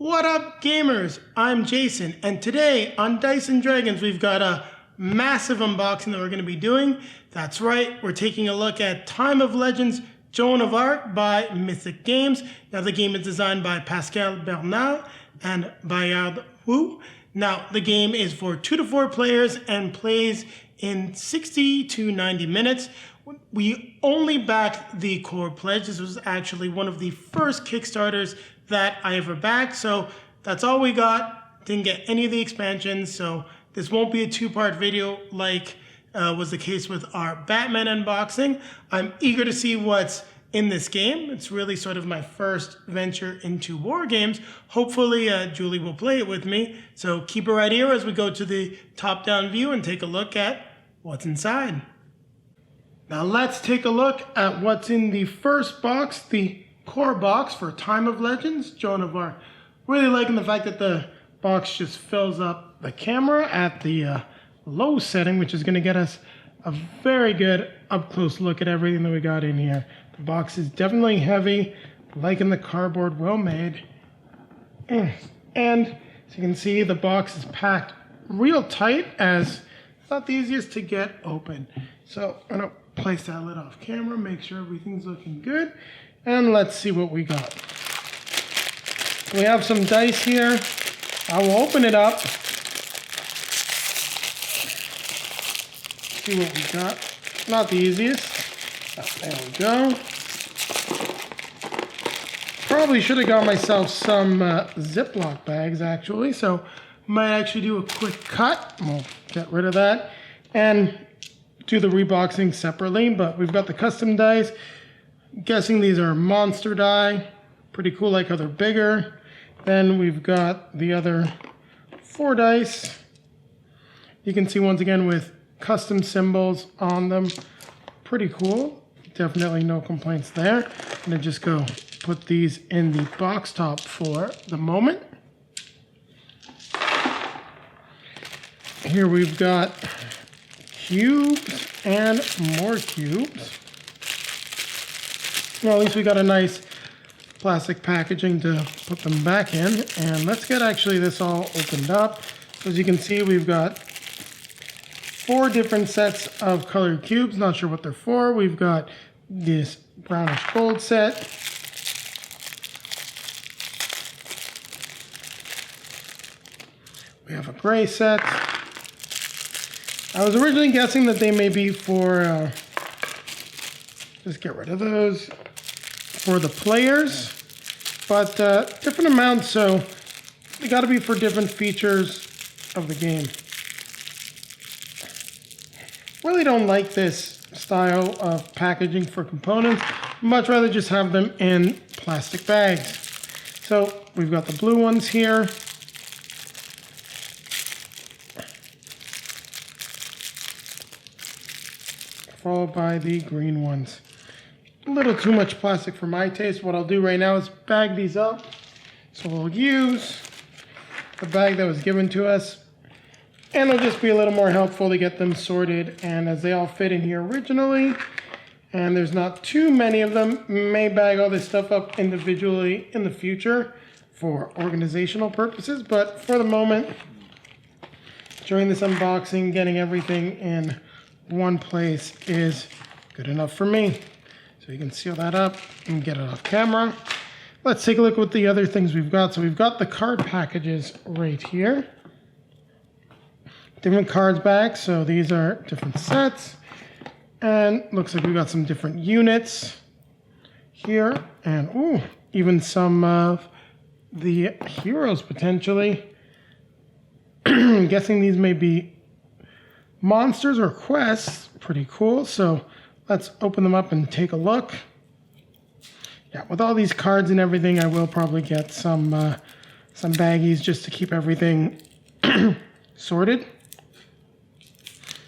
What up, gamers? I'm Jason, and today on Dice and Dragons we've got a massive unboxing that we're going to be doing. That's right, we're taking a look at Time of Legends Joan of Arc by Mythic Games. Now the game is designed by Pascal Bernard and Bayard Wu. Now the game is for 2 to 4 players and plays in 60 to 90 minutes. We only backed the core pledge. This was actually one of the first Kickstarters that I ever backed, so that's all we got. Didn't get any of the expansions, so this won't be a 2-part video like was the case with our Batman unboxing. I'm eager to see what's in this game. It's really sort of my first venture into war games. Hopefully Julie will play it with me, so keep it right here as we go to the top-down view and take a look at what's inside. Now let's take a look at what's in the first box, the core box for Time of Legends, Joan of Arc. Really liking the fact that the box just fills up the camera at the low setting, which is going to get us a very good up-close look at everything that we got in here. The box is definitely heavy, liking the cardboard, well made. And as you can see, the box is packed real tight, as it's not the easiest to get open. So I'm going to place that lid off camera, make sure everything's looking good. And let's see what we got. We have some dice here. I will open it up. See what we got. Not the easiest. Oh, there we go. Probably should have got myself some Ziploc bags actually. So might actually do a quick cut. We'll get rid of that and do the reboxing separately. But we've got the custom dice. I'm guessing these are monster die. Pretty cool, like how they're bigger. Then we've got the other 4 dice. You can see once again with custom symbols on them. Pretty cool. Definitely no complaints there. I'm gonna just go put these in the box top for the moment. Here we've got cubes and more cubes. Well, at least we got a nice plastic packaging to put them back in. And let's get actually this all opened up. So as you can see, we've got 4 different sets of colored cubes. Not sure what they're for. We've got this brownish gold set. We have a gray set. I was originally guessing that they may be for, just get rid of those, for the players, but different amounts, so they got to be for different features of the game. Really don't like this style of packaging for components. Much rather just have them in plastic bags. So we've got the blue ones here. Followed by the green ones. A little too much plastic for my taste. What I'll do right now is bag these up. So we'll use the bag that was given to us, and it'll just be a little more helpful to get them sorted. And as they all fit in here originally, and there's not too many of them, may bag all this stuff up individually in the future for organizational purposes. But for the moment, during this unboxing, getting everything in one place is good enough for me. So you can seal that up and get it off camera. Let's take a look at the other things we've got. So we've got the card packages right here. Different cards back, so these are different sets. And looks like we've got some different units here. And ooh, even some of the heroes potentially. I'm guessing these may be monsters or quests. Pretty cool. So let's open them up and take a look. Yeah, with all these cards and everything, I will probably get some baggies just to keep everything sorted.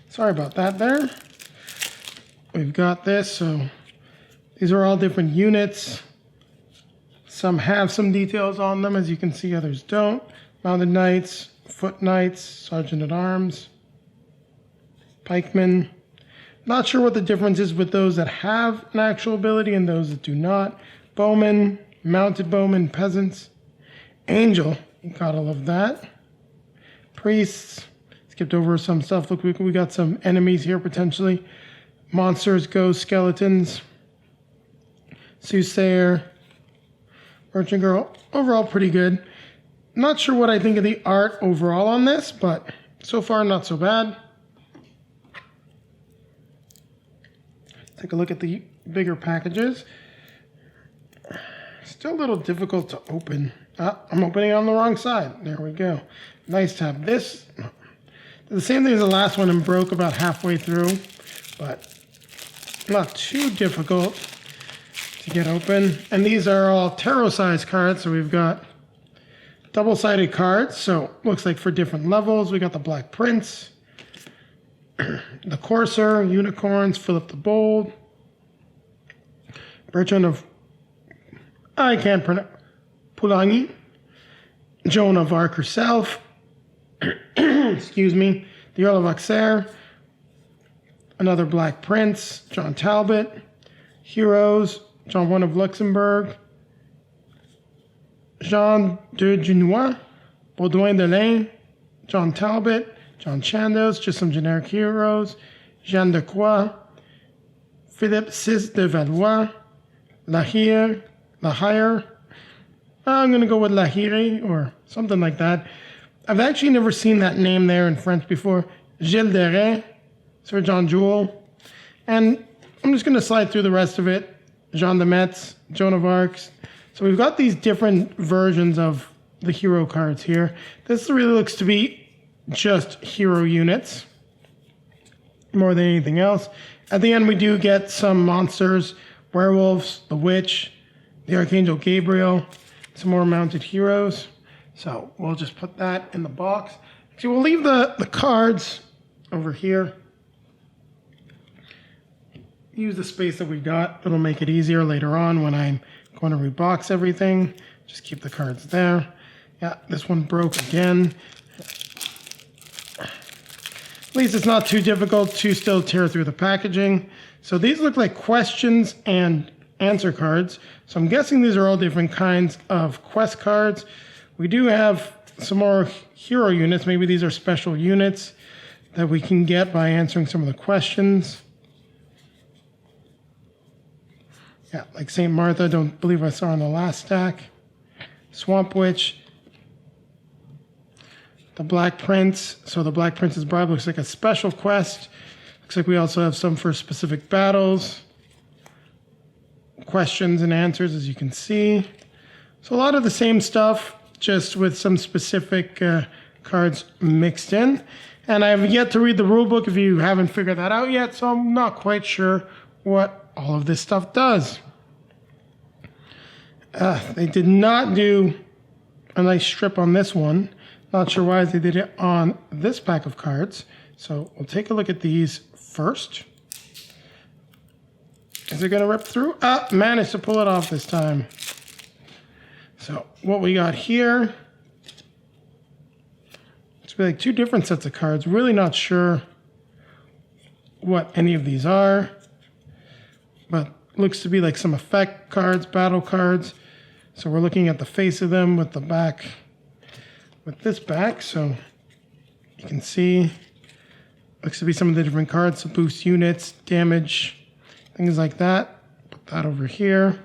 Sorry about that there. We've got this, so these are all different units. Some have some details on them, as you can see, others don't. Mounted Knights, Foot Knights, Sergeant at Arms, Pikemen. Not sure what the difference is with those that have an actual ability and those that do not. Bowmen, Mounted Bowmen, Peasants, Angel, gotta love that. Priests, skipped over some stuff. Look, we got some enemies here potentially. Monsters, ghosts, skeletons. Soothsayer. Merchant Girl, overall pretty good. Not sure what I think of the art overall on this, but so far not so bad. Take a look at the bigger packages. Still a little difficult to open. I'm opening on the wrong side. There we go. Nice to have this. The same thing as the last one and broke about halfway through, but not too difficult to get open. And these are all tarot-sized cards, so we've got double-sided cards, so looks like for different levels. We got the Black Prince, the Courser, Unicorns, Philip the Bold, Bertrand of... I can't pronounce... Pouligny, Joan of Arc herself, excuse me, the Earl of Auxerre, another Black Prince, John Talbot, Heroes, John I of Luxembourg, Jean de Dunois, Baudouin de Laine, John Talbot, John Chandos, just some generic heroes, Jean de Croix, Philippe VI de Valois, La Hire, I'm going to go with La Hire or something like that. I've actually never seen that name there in French before. Gilles de Rais, Sir John Jewel. And I'm just going to slide through the rest of it. Jean de Metz, Joan of Arc. So we've got these different versions of the hero cards here. This really looks to be just hero units more than anything else. At the end, we do get some monsters, werewolves, the witch, the Archangel Gabriel, some more mounted heroes. So we'll just put that in the box. So we'll leave the cards over here. Use the space that we got. It'll make it easier later on when I'm going to rebox everything. Just keep the cards there. Yeah, this one broke again. At least it's not too difficult to still tear through the packaging. So these look like questions and answer cards. So I'm guessing these are all different kinds of quest cards. We do have some more hero units. Maybe these are special units that we can get by answering some of the questions. Yeah, like St. Martha, don't believe I saw on the last stack. Swamp Witch. The Black Prince. So the Black Prince's Bribe looks like a special quest. Looks like we also have some for specific battles. Questions and answers, as you can see. So a lot of the same stuff, just with some specific cards mixed in. And I have yet to read the rule book if you haven't figured that out yet, so I'm not quite sure what all of this stuff does. They did not do a nice strip on this one. Not sure why they did it on this pack of cards. So we'll take a look at these first. Is it going to rip through? Managed to pull it off this time. So what we got here, it's like two different sets of cards. Really not sure what any of these are, but looks to be like some effect cards, battle cards. So we're looking at the face of them with the back, with this back. So you can see, looks to be some of the different cards to boost units, damage, things like that. Put that over here.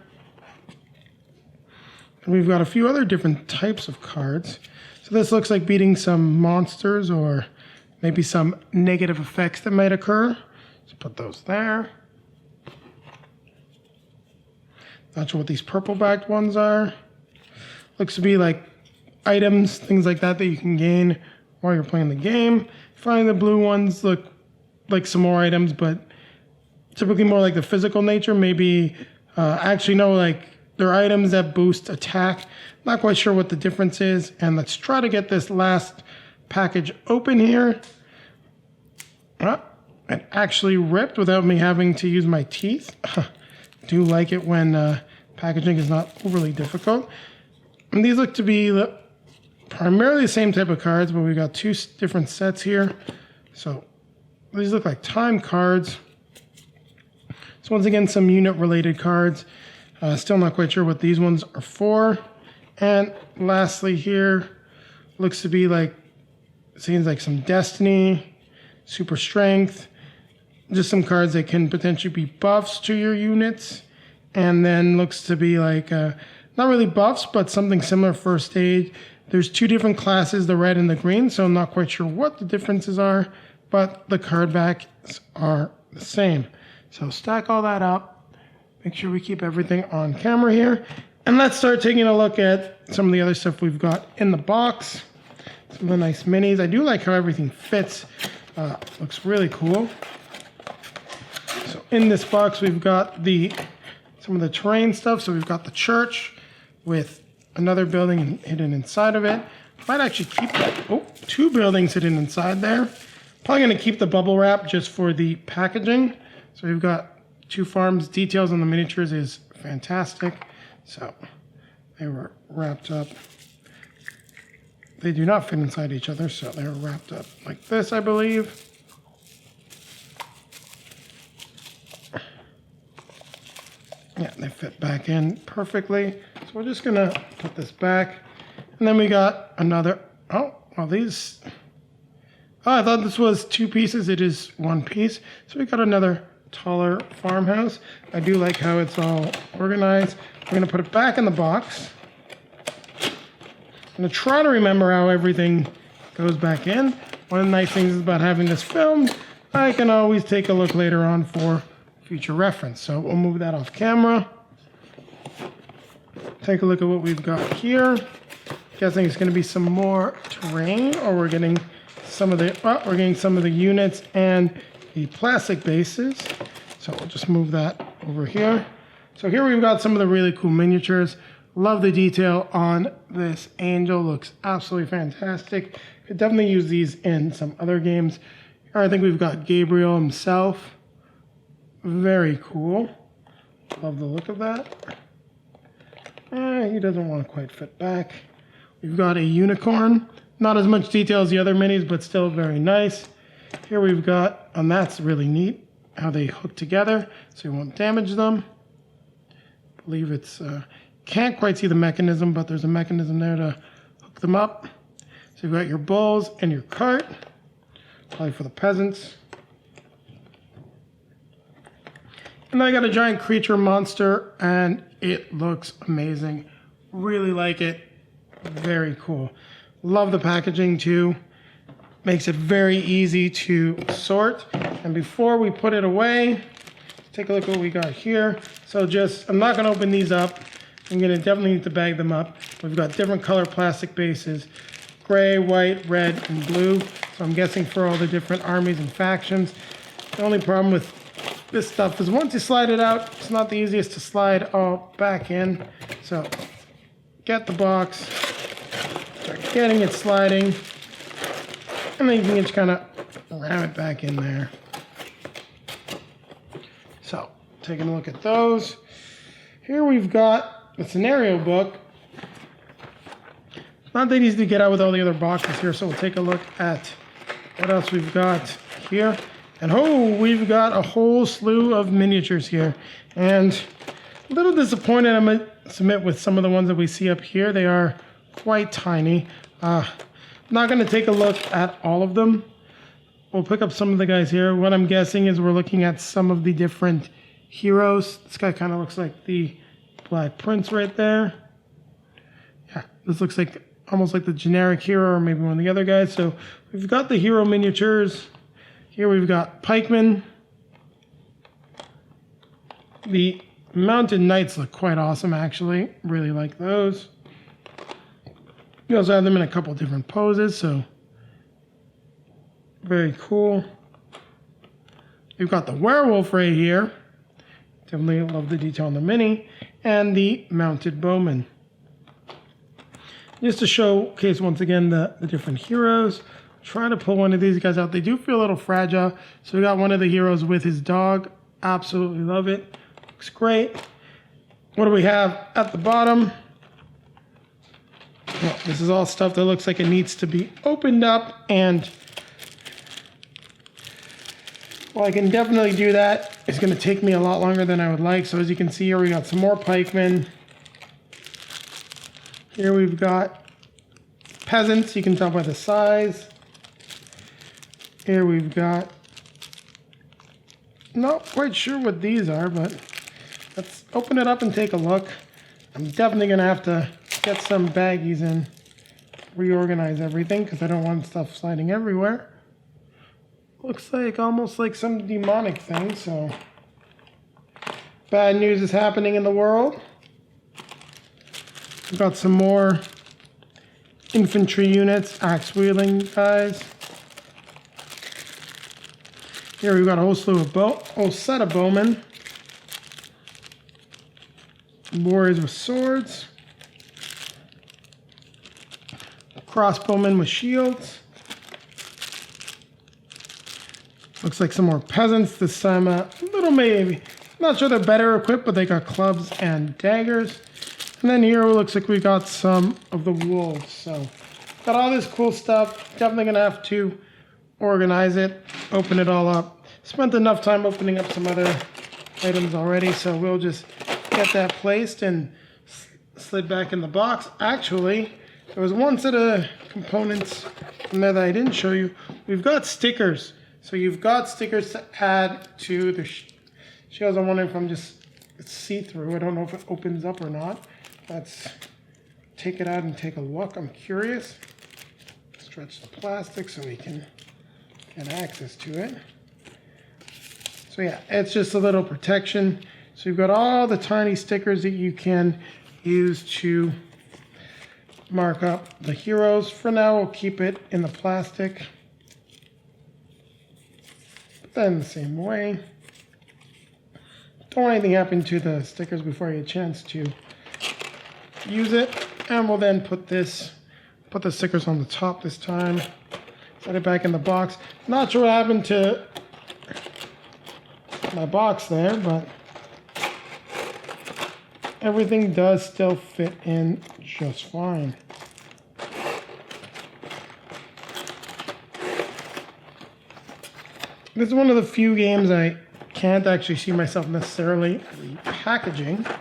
And we've got a few other different types of cards. So this looks like beating some monsters or maybe some negative effects that might occur. So put those there. Not sure what these purple-backed ones are. Looks to be like items, things like that that you can gain while you're playing the game. Finally, the blue ones look like some more items, but typically more like the physical nature. Maybe, actually no, like they're items that boost attack. Not quite sure what the difference is. And let's try to get this last package open here. It actually ripped without me having to use my teeth. Do like it when packaging is not overly difficult. And these look to be primarily the same type of cards, but we've got two different sets here. So these look like time cards. So once again, some unit related cards. Still not quite sure what these ones are for. And lastly here, looks to be like, seems like some Destiny, Super Strength, just some cards that can potentially be buffs to your units. And then looks to be like, not really buffs, but something similar First Aid. There's two different classes, the red and the green, so I'm not quite sure what the differences are, but the card backs are the same. So stack all that up, make sure we keep everything on camera here, and let's start taking a look at some of the other stuff we've got in the box. Some of the nice minis. I do like how everything fits. Looks really cool. So in this box we've got some of the terrain stuff. So we've got the church with another building hidden inside of it. Might actually keep two buildings hidden inside there. Probably going to keep the bubble wrap just for the packaging. So we've got two farms. Details on the miniatures is fantastic. So they were wrapped up. They do not fit inside each other, so they're wrapped up like this, I believe. Yeah, they fit back in perfectly. So we're just gonna put this back. And then we got another, I thought this was two pieces. It is one piece. So we got another taller farmhouse. I do like how it's all organized. We're gonna put it back in the box. I'm gonna try to remember how everything goes back in. One of the nice things about having this filmed, I can always take a look later on for future reference. So we'll move that off camera. Take a look at what we've got here. Guessing it's going to be some more terrain, or we're getting some of the units and the plastic bases. So we'll just move that over here. So here we've got some of the really cool miniatures. Love the detail on this angel. Looks absolutely fantastic. Could definitely use these in some other games. Here I think we've got Gabriel himself. Very cool. Love the look of that. He doesn't want to quite fit back. We've got a unicorn. Not as much detail as the other minis, but still very nice. Here we've got, and that's really neat, how they hook together so you won't damage them. I believe it's, can't quite see the mechanism, but there's a mechanism there to hook them up. So you've got your bulls and your cart, probably for the peasants. And I got a giant creature monster, and it looks amazing. Really like it. Very cool. Love the packaging too. Makes it very easy to sort. And before we put it away, take a look at what we got here. So I'm not going to open these up. I'm going to definitely need to bag them up. We've got different color plastic bases. Gray, white, red, and blue. So I'm guessing for all the different armies and factions. The only problem with this stuff is once you slide it out, it's not the easiest to slide all back in. So get the box, start getting it sliding, and then you can just kind of ram it back in there. So taking a look at those. Here we've got the scenario book. It's not that easy to get out with all the other boxes here, so we'll take a look at what else we've got here. And we've got a whole slew of miniatures here. And a little disappointed, I might submit, with some of the ones that we see up here. They are quite tiny. I'm not going to take a look at all of them. We'll pick up some of the guys here. What I'm guessing is we're looking at some of the different heroes. This guy kind of looks like the Black Prince right there. Yeah, this looks like almost like the generic hero, or maybe one of the other guys. So we've got the hero miniatures. Here we've got pikemen. The mounted knights look quite awesome, actually. Really like those. You also have them in a couple different poses, so very cool. You've got the werewolf right here. Definitely love the detail on the mini. And the mounted bowman. Just to showcase once again the different heroes. Try to pull one of these guys out. They do feel a little fragile. So we got one of the heroes with his dog. Absolutely love it. Looks great. What do we have at the bottom? Well, this is all stuff that looks like it needs to be opened up, and while I can definitely do that, it's going to take me a lot longer than I would like. So as you can see here, we got some more pikemen. Here we've got peasants. You can tell by the size. Here we've got, not quite sure what these are, but let's open it up and take a look. I'm definitely going to have to get some baggies and reorganize everything because I don't want stuff sliding everywhere. Looks like almost like some demonic thing, so bad news is happening in the world. We've got some more infantry units, axe wielding guys. Here we've got a whole set of bowmen. Warriors with swords. Crossbowmen with shields. Looks like some more peasants. This time a little maybe. Not sure they're better equipped, but they got clubs and daggers. And then here it looks like we got some of the wolves. So got all this cool stuff. Definitely gonna have to organize it, open it all up. Spent enough time opening up some other items already, so we'll just get that placed and slid back in the box. Actually, there was one set of components from there that I didn't show you. We've got stickers. So you've got stickers to add to the shields. I'm wondering if it's see-through. I don't know if it opens up or not. Let's take it out and take a look. I'm curious. Stretch the plastic so we can get access to it. So yeah, it's just a little protection. So you've got all the tiny stickers that you can use to mark up the heroes. For now, we'll keep it in the plastic. Put that in the same way. Don't want anything happen to the stickers before you get a chance to use it. And we'll then put the stickers on the top this time. Set it back in the box. Not sure what happened to my box there, but everything does still fit in just fine. This is one of the few games I can't actually see myself necessarily repackaging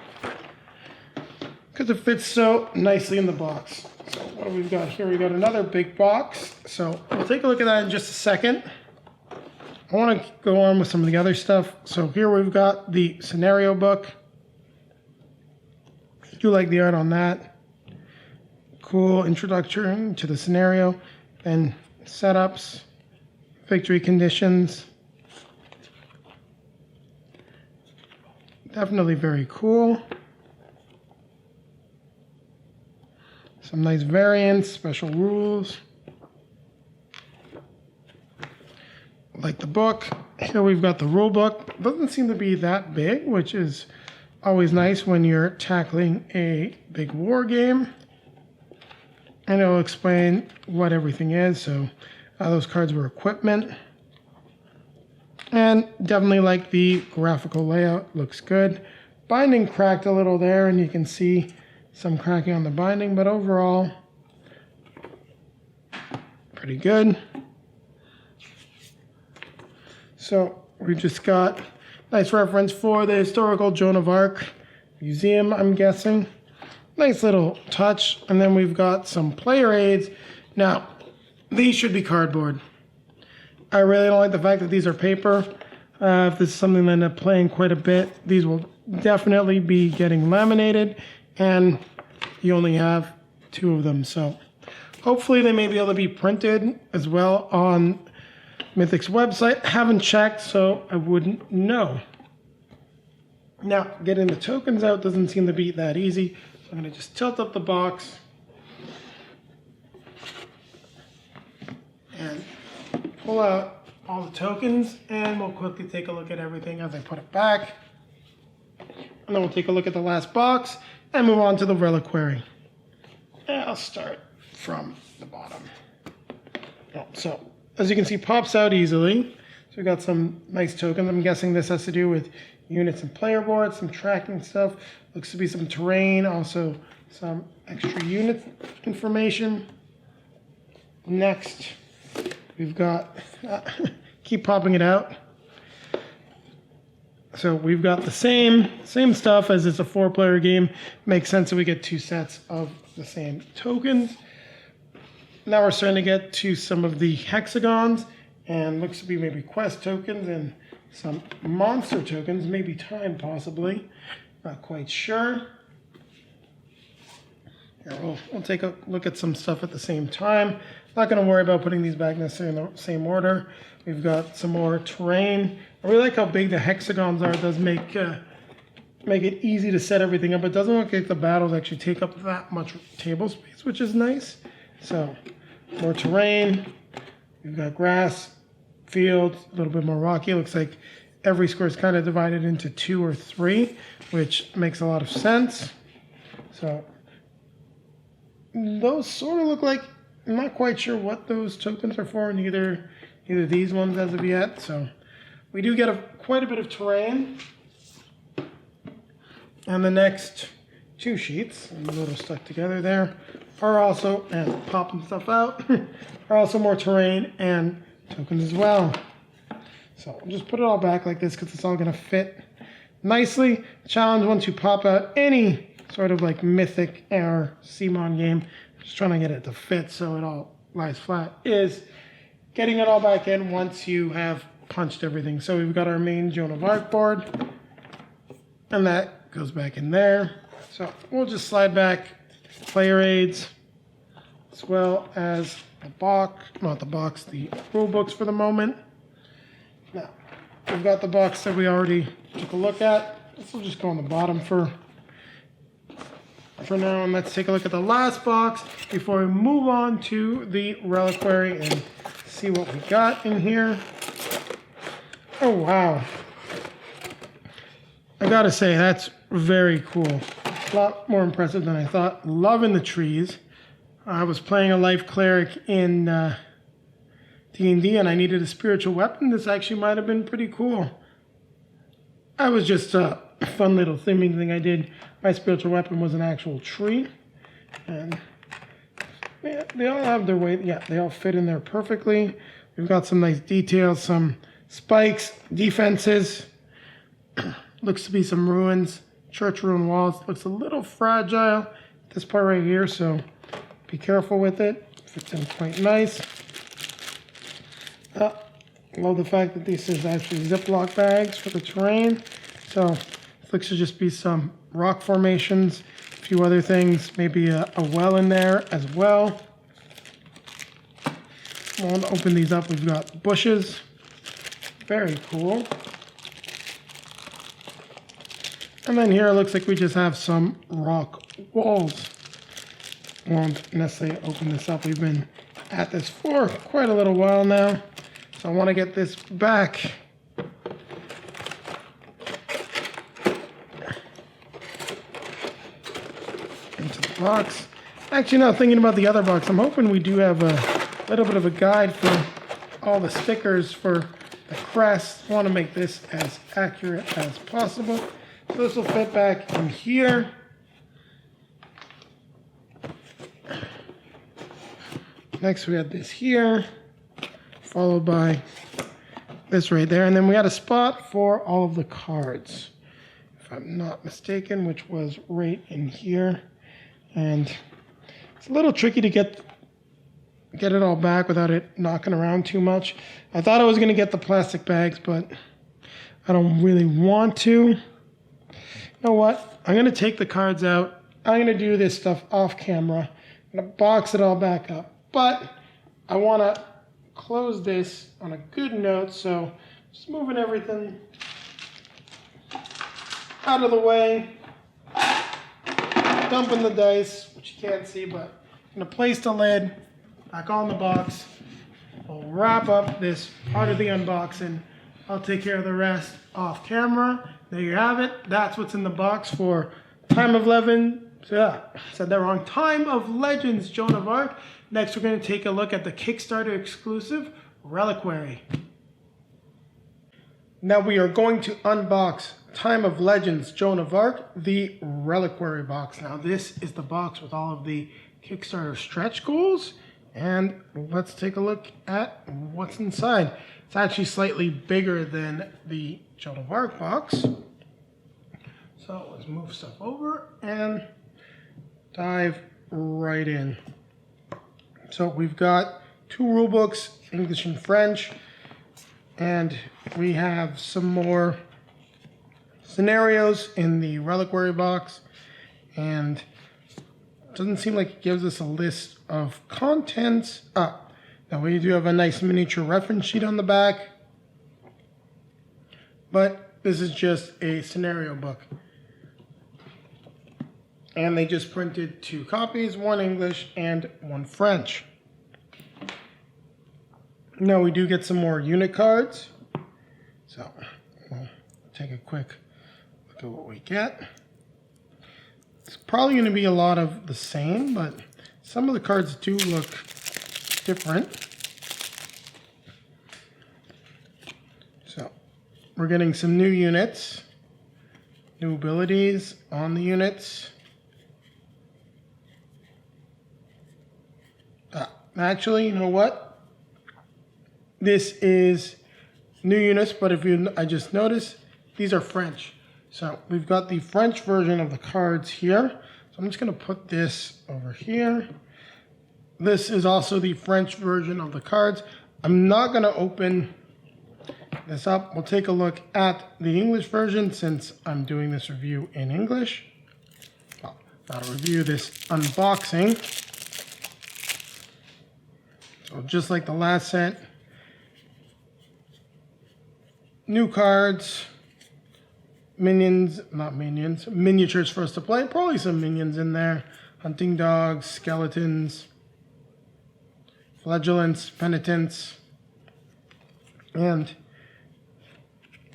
because it fits so nicely in the box. So what do we got here? We got another big box. So we'll take a look at that in just a second. I want to go on with some of the other stuff. So here we've got the scenario book. I do like the art on that. Cool introduction to the scenario. Then setups, victory conditions. Definitely very cool. Some nice variants, special rules. Like the book. Here we've got the rule book. It doesn't seem to be that big, which is always nice when you're tackling a big war game. And it'll explain what everything is. So those cards were equipment. And definitely like the graphical layout. Looks good. Binding cracked a little there, and you can see some cracking on the binding, but overall, pretty good. So we just got nice reference for the historical Joan of Arc museum, I'm guessing. Nice little touch. And then we've got some player aids. Now, these should be cardboard. I really don't like the fact that these are paper. If this is something that I end up playing quite a bit, these will definitely be getting laminated, and you only have 2 of them. So hopefully they may be able to be printed as well on Mythic's website. Haven't checked, so I wouldn't know. Now, getting the tokens out doesn't seem to be that easy. So I'm going to just tilt up the box and pull out all the tokens, and we'll quickly take a look at everything as I put it back. And then we'll take a look at the last box and move on to the reliquary. And I'll start from the bottom. So, as you can see, pops out easily. So we've got some nice tokens. I'm guessing this has to do with units and player boards, some tracking stuff. Looks to be some terrain, also some extra unit information. Next, we've got, keep popping it out. So we've got the same stuff as it's a 4-player game. Makes sense that we get 2 sets of the same tokens. Now we're starting to get to some of the hexagons, and looks to be maybe quest tokens and some monster tokens, maybe time possibly. Not quite sure. Here, we'll take a look at some stuff at the same time. Not going to worry about putting these back necessarily in the same order. We've got some more terrain. I really like how big the hexagons are. It does make it easy to set everything up. It doesn't look like the battles actually take up that much table space, which is nice. So, more terrain. We've got grass, fields, a little bit more rocky. It looks like every square is kind of divided into 2 or 3, which makes a lot of sense. So, those sort of look like, I'm not quite sure what those tokens are for, neither these ones as of yet. So we do get quite a bit of terrain. And the next 2 sheets, a little stuck together there, are also, and popping stuff out, are also more terrain and tokens as well. So I'll just put it all back like this because it's all going to fit nicely. Challenge once you pop out any sort of like Mythic or Simon game, just trying to get it to fit so it all lies flat, is getting it all back in once you have punched everything. So we've got our main Joan of Arc board, and that goes back in there. So we'll just slide back player aids, as well as the box, not the box, the rule books for the moment. Now, we've got the box that we already took a look at. This will just go on the bottom for now, and let's take a look at the last box before we move on to the reliquary and see what we got in here. Oh wow, I gotta say that's very cool. A lot more impressive than I thought. Loving the trees. I was playing a life cleric in D&D and I needed a spiritual weapon. This actually might have been pretty cool. I was just a fun little theming thing I did. My spiritual weapon was an actual tree, and yeah, they all have their weight. Yeah, they all fit in there perfectly. We've got some nice details, some spikes, defenses. Looks to be some ruins, church ruin walls. Looks a little fragile, this part right here, so be careful with it. Fits in quite nice. Love the fact that this is actually Ziploc bags for the terrain. So it looks to just be some rock formations, a few other things, maybe a well in there as well. We'll open these up. We've got bushes. Very cool. And then here it looks like we just have some rock walls. Won't necessarily open this up. We've been at this for quite a little while now. So I want to get this back. Into the box. Actually, now thinking about the other box, I'm hoping we do have a little bit of a guide for all the stickers for the crest. I want to make this as accurate as possible. So this will fit back in here. Next we have this here, followed by this right there. And then we got a spot for all of the cards, if I'm not mistaken, which was right in here. And it's a little tricky to get it all back without it knocking around too much. I thought I was going to get the plastic bags, but I don't really want to. You know what? I'm going to take the cards out. I'm going to do this stuff off camera. I'm going to box it all back up. But I want to close this on a good note, so just moving everything out of the way, dumping the dice, which you can't see, but I'm going to place the lid back on the box. We'll wrap up this part of the unboxing. I'll take care of the rest off camera. There you have it. That's what's in the box for Time of Legends. Yeah, said that wrong. Time of Legends, Joan of Arc. Next, we're going to take a look at the Kickstarter exclusive Reliquary. Now we are going to unbox Time of Legends, Joan of Arc, the Reliquary Box. Now this is the box with all of the Kickstarter stretch goals And let's take a look at what's inside. It's actually slightly bigger than the Joan of Arc box. So let's move stuff over and dive right in. So we've got 2 rule books, English and French, and we have some more scenarios in the Reliquary Box, and it doesn't seem like it gives us a list of contents. Now we do have a nice miniature reference sheet on the back, but this is just a scenario book. And they just printed 2 copies, 1 English and 1 French. Now we do get some more unit cards. So we'll take a quick look at what we get. It's probably going to be a lot of the same, but some of the cards do look different. So we're getting some new units, new abilities on the units. Actually, you know what? This is new units, but I just noticed these are French. So we've got the French version of the cards here. So I'm just going to put this over here. This is also the French version of the cards. I'm not going to open this up. We'll take a look at the English version since I'm doing this review in English. Well, not a review, this unboxing. So just like the last set, new cards, miniatures for us to play. Probably some minions in there. Hunting dogs, skeletons, flagellants, penitents. And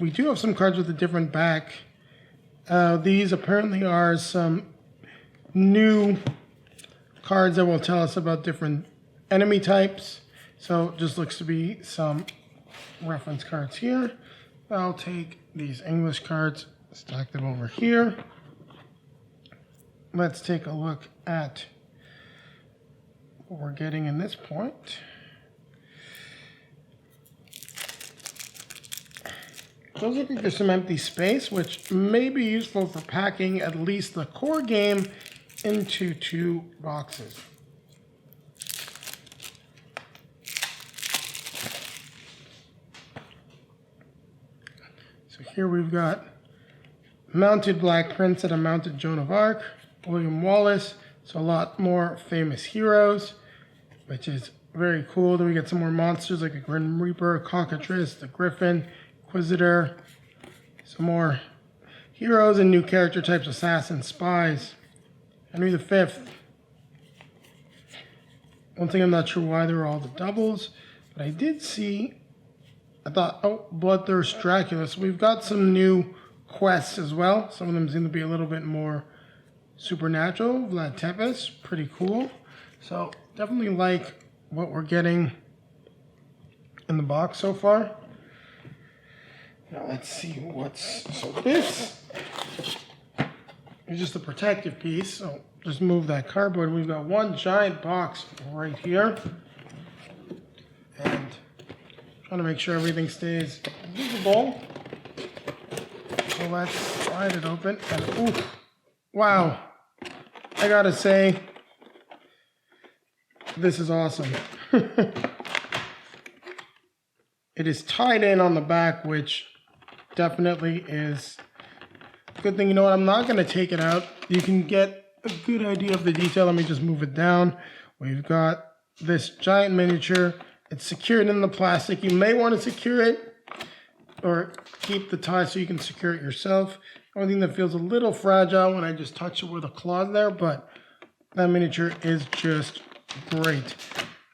we do have some cards with a different back. These apparently are some new cards that will tell us about different enemy types. So it just looks to be some reference cards here. I'll take these English cards, stack them over here. Let's take a look at what we're getting in this point. Those look like there's some empty space, which may be useful for packing at least the core game into 2 boxes. So here we've got mounted Black Prince and a mounted Joan of Arc, William Wallace, so a lot more famous heroes, which is very cool. Then we get some more monsters like a Grim Reaper, a Cockatrice, the Griffin, Inquisitor, some more heroes and new character types, assassins, spies, Henry V. One thing I'm not sure why there are all the doubles, but I did see, I thought, oh, Bloodthirst Dracula. So we've got some new quests as well. Some of them seem to be a little bit more supernatural. Vlad Tepes, pretty cool. So definitely like what we're getting in the box so far. Now let's see so this is just a protective piece. So just move that cardboard. We've got one giant box right here. And trying to make sure everything stays visible. So let's slide it open. And ooh, wow. I gotta say, this is awesome. It is tied in on the back, which definitely is a good thing. You know what? I'm not going to take it out. You can get a good idea of the detail. Let me just move it down. We've got this giant miniature. It's secured in the plastic. You may want to secure it or keep the tie so you can secure it yourself. The only thing that feels a little fragile when I just touch it with a claw there, but that miniature is just great.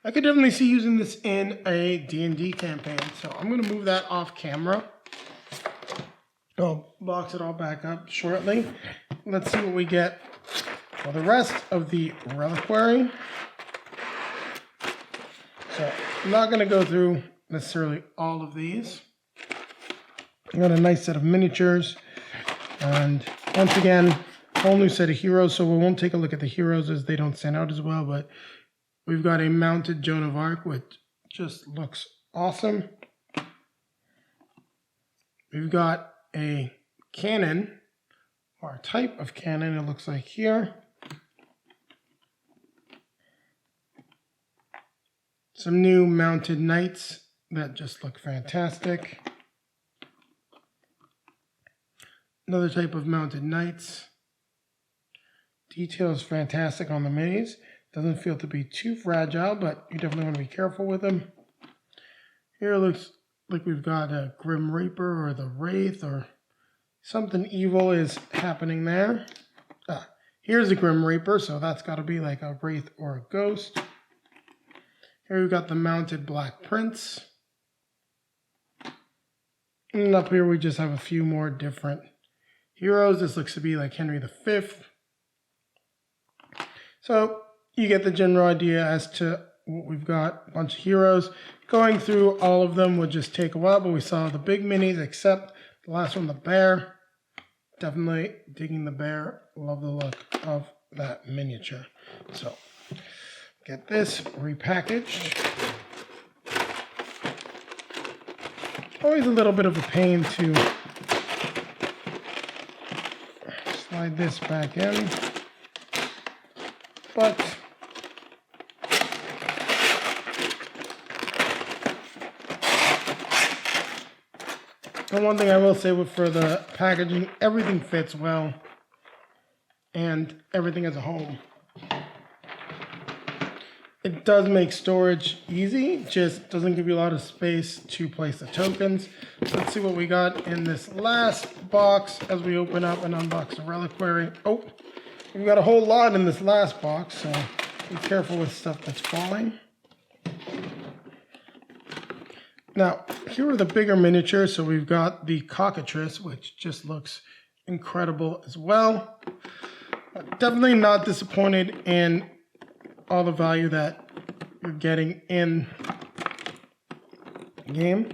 I could definitely see using this in a D&D campaign, so I'm going to move that off camera. I'll box it all back up shortly. Let's see what we get for the rest of the reliquary. So I'm not going to go through necessarily all of these. I got a nice set of miniatures, and once again, a whole new set of heroes, so we won't take a look at the heroes as they don't stand out as well, but We've got a mounted Joan of Arc, which just looks awesome. We've got a cannon, or a type of cannon, it looks like here. Some new mounted knights that just look fantastic. Another type of mounted knights. Detail is fantastic on the minis. Doesn't feel to be too fragile, but you definitely want to be careful with them. Here it looks like we've got a Grim Reaper or the Wraith or something evil is happening there. Here's a Grim Reaper, so that's got to be like a Wraith or a Ghost. Here we've got the mounted Black Prince. And up here we just have a few more different heroes. This looks to be like Henry V. So you get the general idea as to what we've got. A bunch of heroes. Going through all of them would just take a while, but we saw the big minis except the last one, the bear. Definitely digging the bear. Love the look of that miniature. So get this repackaged. Always a little bit of a pain to slide this back in, but the one thing I will say for the packaging, everything fits well and everything as a whole. It does make storage easy, just doesn't give you a lot of space to place the tokens. So let's see what we got in this last box as we open up and unbox the Reliquary. Oh, we've got a whole lot in this last box, so be careful with stuff that's falling. Now, here are the bigger miniatures. So we've got the Cockatrice, which just looks incredible as well. Definitely not disappointed in all the value that you're getting in the game.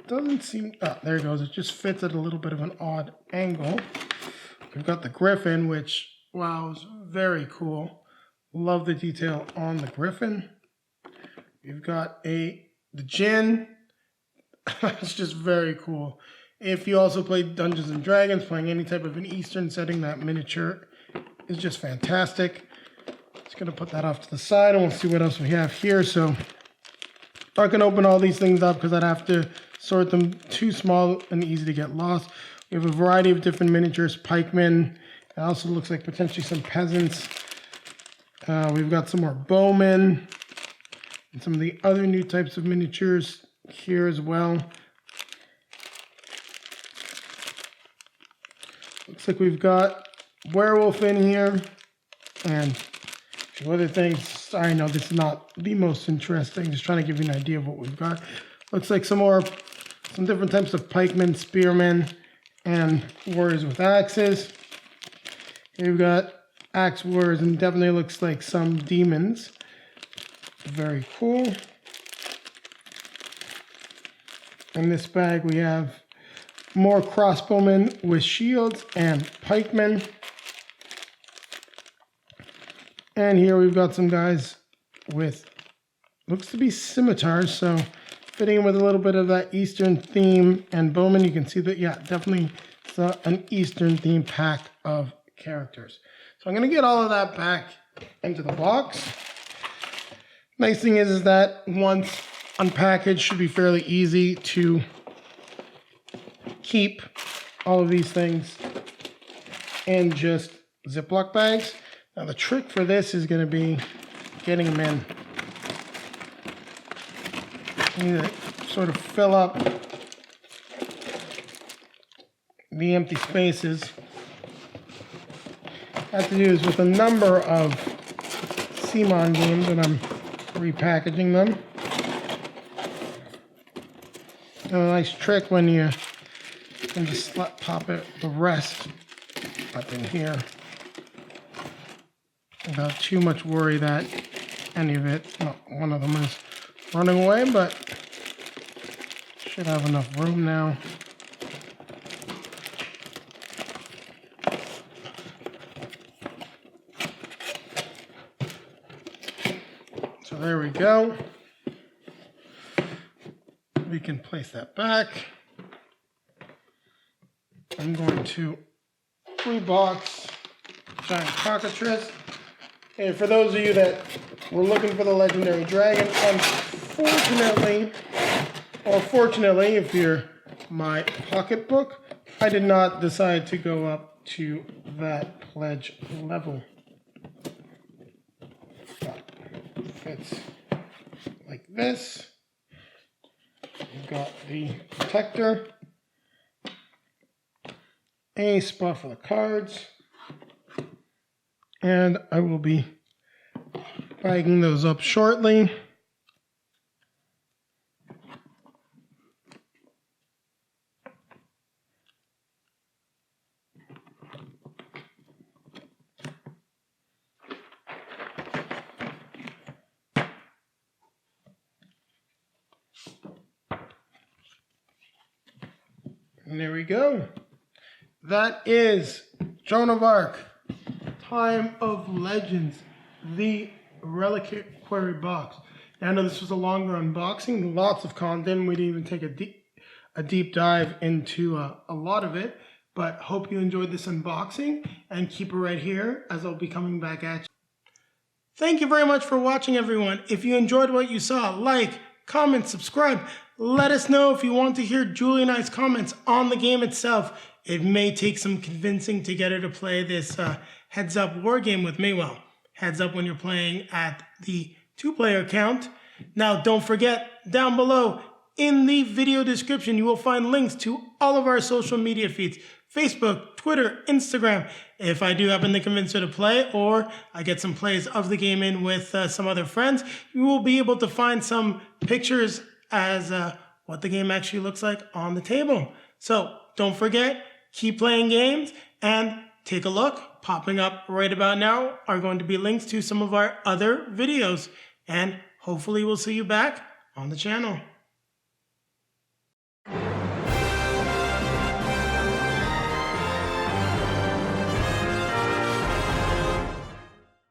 Doesn't seem, there it goes. It just fits at a little bit of an odd angle. We've got the Griffin, which, wow, is very cool. Love the detail on the Griffin. We've got the Djinn. It's just very cool. If you also play Dungeons and Dragons, playing any type of an Eastern setting, that miniature is just fantastic. Just gonna put that off to the side and we'll see what else we have here. So I'm not gonna open all these things up because I'd have to sort them too small and easy to get lost. We have a variety of different miniatures, pikemen. It also looks like potentially some peasants. We've got some more bowmen and some of the other new types of miniatures here as well. Looks like we've got werewolf in here and a few other things. Sorry, no, this is not the most interesting. Just trying to give you an idea of what we've got. Looks like some different types of pikemen, spearmen, and warriors with axes. Here we've got axe warriors, and definitely looks like some demons. Very cool. In this bag we have more crossbowmen with shields and pikemen. And here we've got some guys with, looks to be scimitars, so fitting in with a little bit of that Eastern theme. And bowmen, you can see that, yeah, definitely an Eastern theme pack of characters. So I'm going to get all of that back into the box. Nice thing is that once unpackaged, should be fairly easy to keep all of these things in just Ziploc bags. Now the trick for this is going to be getting them in. You need to sort of fill up the empty spaces. I have to do this with a number of CMON games, and I'm repackaging them. A nice trick when you can just pop it, the rest up in here without too much worry that any of it, well, one of them is running away, but should have enough room now. we go. We can place that back. I'm going to rebox Giant Cockatrice. And for those of you that were looking for the Legendary Dragon, unfortunately, or fortunately, if you're my pocketbook, I did not decide to go up to that pledge level. That fits like this. We've got the protector, a spot for the cards, and I will be bagging those up shortly. And there we go. That is Joan of Arc, Time of Legends, the Reliquary Box. Now, I know this was a longer unboxing, lots of content. We didn't even take a deep dive into a lot of it, but hope you enjoyed this unboxing, and keep it right here as I'll be coming back at you. Thank you very much for watching, everyone. If you enjoyed what you saw, like, comment, subscribe. Let us know if you want to hear Julie and I's comments on the game itself. It may take some convincing to get her to play this heads up war game with me. Well, heads up when you're playing at the 2-player count. Now, don't forget, down below in the video description, you will find links to all of our social media feeds: Facebook, Twitter, Instagram. If I do happen to convince her to play, or I get some plays of the game in with some other friends, you will be able to find some pictures as what the game actually looks like on the table. So don't forget, keep playing games, and take a look. Popping up right about now are going to be links to some of our other videos, and hopefully we'll see you back on the channel.